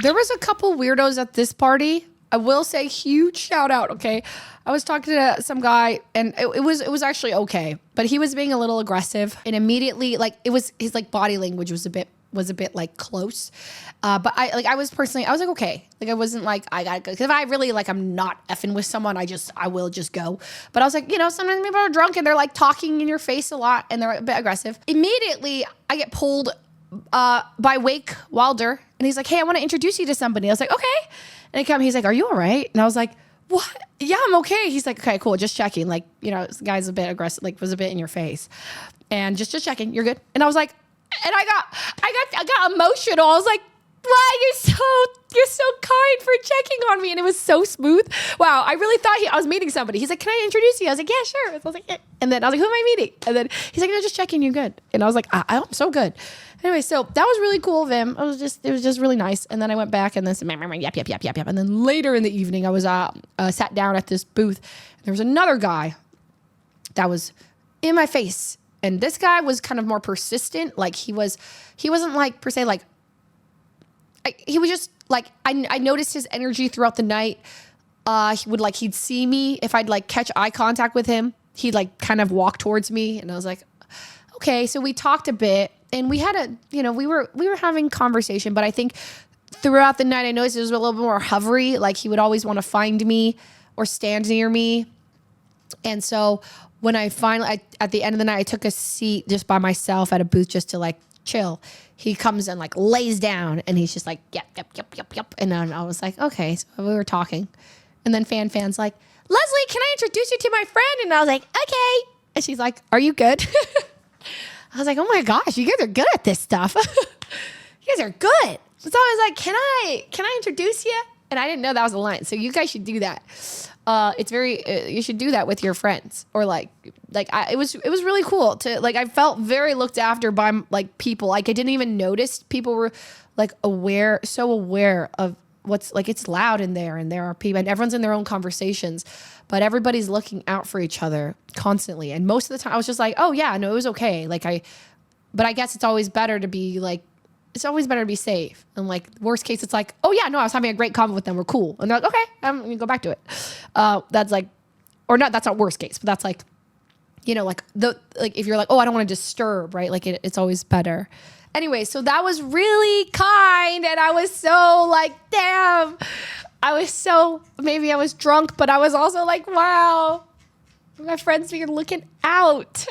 There was a couple weirdos at this party. I will say huge shout out. Okay. I was talking to some guy and it was actually okay, but he was being a little aggressive and immediately like his like body language was a bit like close. But I was like, okay. Like I wasn't like, I gotta go. Cause if I really like, I'm not effing with someone, I will just go. But I was like, sometimes people are drunk and they're like talking in your face a lot and they're a bit aggressive. Immediately I get pulled by Wake Wilder and he's like, hey, I want to introduce you to somebody. I was like, okay. And he's like, are you all right? And I was like, what? Yeah, I'm okay. He's like, okay, cool. Just checking. Like, this guy's a bit aggressive, like was a bit in your face and just checking. You're good. And I was like, and I got emotional. I was like, wow, you're so kind for checking on me. And it was so smooth. Wow. I really thought I was meeting somebody. He's like, can I introduce you? I was like, yeah, sure. I was like, yeah. And then I was like, who am I meeting? And then he's like, no, just checking. You're good. And I was like, I'm so good. Anyway, so that was really cool of him. It was just really nice. And then I went back and then yap. And then later in the evening, I was sat down at this booth. And there was another guy that was in my face. And this guy was kind of more persistent. Like he wasn't like per se like, he was just like, I noticed his energy throughout the night. He'd see me if I'd like catch eye contact with him. He'd like kind of walk towards me. And I was like, okay. So we talked a bit and we had we were having conversation, but I think throughout the night, I noticed it was a little bit more hovery. Like he would always want to find me or stand near me. And so when I finally, at the end of the night, I took a seat just by myself at a booth just to like chill. He comes and like lays down and he's just like, yep. And then I was like, okay. So we were talking. And then Fan's like, Leslie, can I introduce you to my friend? And I was like, okay. And she's like, are you good? I was like, oh my gosh, you guys are good at this stuff. You guys are good. So I was like, can I introduce you? And I didn't know that was a line. So you guys should do that. It's very, you should do that with your friends or it was really cool to like, I felt very looked after by like people. Like I didn't even notice people were like so aware of what's like, it's loud in there and there are people and everyone's in their own conversations, but everybody's looking out for each other constantly. And most of the time I was just like, oh yeah, no, it was okay. But I guess it's always better to be like, it's always better to be safe. And like worst case, it's like, oh yeah, no, I was having a great convo with them. We're cool. And they're like, okay, I'm gonna go back to it. That's like, or not, that's not worst case, but that's like, like if you're like, oh, I don't want to disturb, right? Like it's always better. Anyway, so that was really kind. And I was so like, damn, maybe I was drunk, but I was also like, wow, my friends are looking out.